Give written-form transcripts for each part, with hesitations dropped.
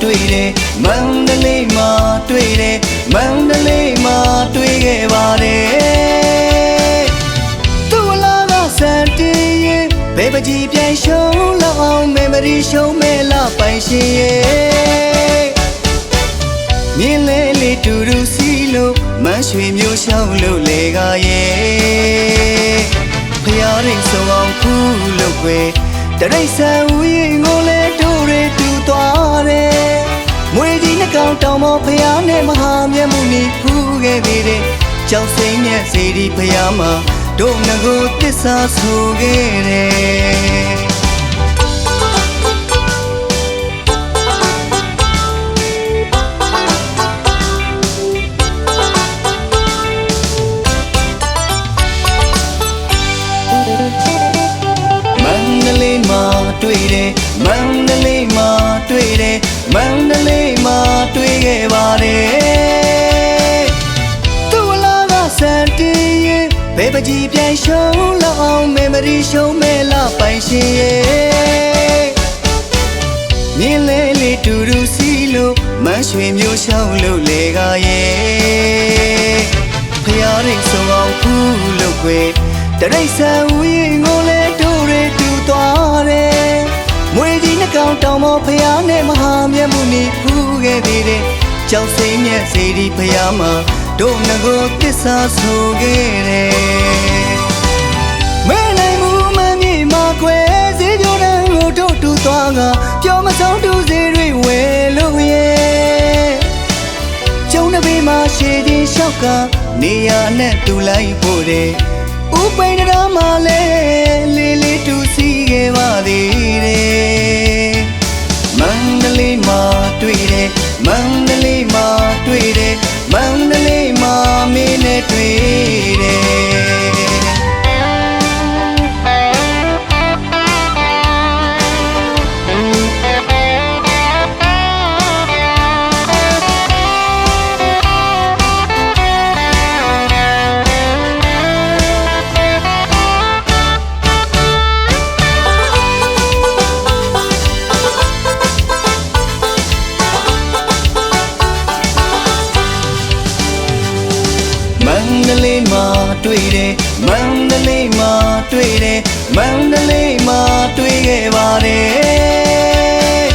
တွေ့တယ်မန္တလေးမှာတွေ့တယ်မန္တလေးမှာတွေ့ခဲ့ပါတယ်သူ့လာကစံတင်ရင်ဘယ်ပကြီးပြိုင်ရှုံးလောက်အောင်မေမရီရှုံးမဲလာပိုင်ရှင်ရဲ့မြင်းလဲလေးတူတူစီလို့မန်းရွှေမျိုးရှောင်းလို့လေကရဲ့ဖျားရိတ်ဆုံးအောင်ဖူးလို့ွယ်တရိတ်ဆန်ဦးရင်ကိုလဲတို့တွေတူသွားတယ်မွေကြီးနှကောင်တောင်ပေါ်ဖျားနဲ့မဟာမြတ်မှုနီဖူးခဲ့သေးတယ်ကြောက်စိမ့်နဲ့စေဒီဖျားမှာတို့ငကိုသစ္စာဆိုခဲ့တယ်တွေ့တယ်မန္တလေးမှာတွေ့တယ်မန္တလေးမှာတွေ့ခဲ့ပါတယ်သူ့လာကစံတင်ရင်ဘယ်ပကြီးပြိုင်ရှုံးလောက်အောင်မေမရီရှုံးမဲလာပိုင်ရှင်ရဲ့မြင်းလဲလေးတူတူစီလို့မန်းရွှေမျိုးရှောင်းလို့လေကရဲ့ဖျားရိတ်ဆုံးအောင်ဖူးလို့ွယ်တရိတ်ဆန်ဦးရင်ကိုလဲတို့တွေတူသွားတယ်မွေကြီးနှကောင်တောင်ပေါ်ဖျားနဲ့မဟာမြတ်မှုနီဖူးခဲ့သေးတယ်ကြောက်စိမ့်မြတ်စေဒီဖျားမှာတို့ငကိုသစ္စာဆိုခဲ့တယ်မဲနိုင်မှုမမြင်မှာကွယ်စေကြတဲ့ကိုတို့တူသွားကပြောမဆုံးတူစေတွေဝယ်လို့ရဲ့ကျုံတစ်ပေးမှာရှည်ချင်းလျှောက်ကနေရနဲ့တူလိုက်ဖို့တယ်ဥပိန်တော်မှာလဲလေးလေးတူစီခဲ့ပါသေးတယ်မန္တလေးမှာတွေ့တယ်မန္တလေးမှာတွေ့တယ်မန္တလေးမှာမင်းနဲ့တွေ့တယ်မန္တလေးမှာတွေ့တယ်မန္တလေးမှာတွေ့တယ်မန္တလေးမှာတွေ့ခဲ့ပါတယ်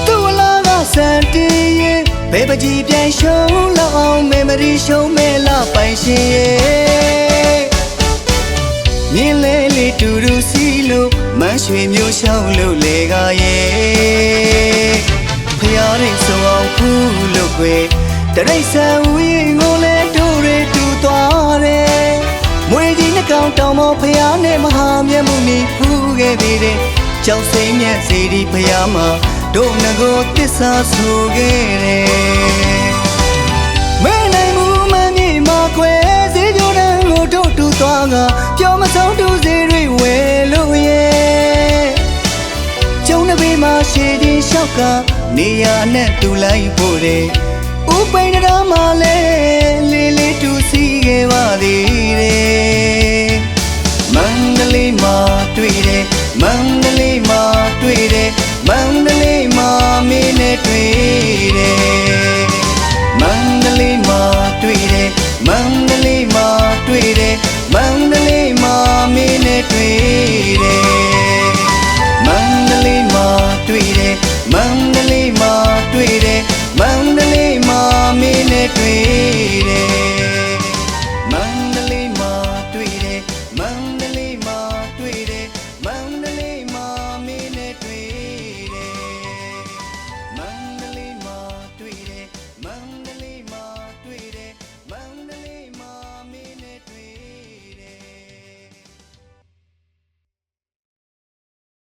သူ့လာကစံတင်ရင်ဘယ်ပကြီးပြိုင်ရှုံးလောက်အောင်မေမရီရှုံးမဲလာပိုင်ရှင်ရဲ့မြင်းလဲလေးတူတူစီလို့မန်းရွှေမျိုးရှောင်းလို့လေကရဲ့ဖျားရိတ်ဆုံးအောင်ဖူးလို့ွယ်တရိတ်ဆန်ဦးရင်ကိုလဲတို့တွေတူသွားတယ်မွေကြီးနှကောင်တောင်ပေါ်ဖျားနဲ့မဟာမြတ်မှုနီဖူးခဲ့သေးတယ်ကြောက်စိမ့်မြတ်စေဒီဖျားမှာတို့ငကိုသစ္စာဆိုခဲ့တယ်မဲနိုင်မှုမမြင်မှာကွယ်စေကြတဲ့ကိုတို့တူသွားကပြောမဆုံးတူစေတွေဝယ်လို့ရဲ့ကျုံတစ်ပေးမှာရှည်ချင်းလျှောက်ကနေရနဲ့တူလိုက်ဖို့တယ်ဥပိန်တော်မှာလဲလေးလေးတူစီခဲ့ပါသေးတယ်မန္တလေးမှာတွေ့တယ်မန္တလေးမှာတွေ့တယ်မန္တလေးမှာမင်းနဲ့တွေ့တယ်မန္တလေးမှာတွေ့တယ်မန္တလေးမှာတွေ့တယ်မန္တလေးမှာမင်းနဲ့တွေ့တယ်မန္တလေးမှာတွေ့တယ်မန္တလေးမှာတွေ့တယ်မန္တလေးမှာမင်းနဲ့တွေ့တယ်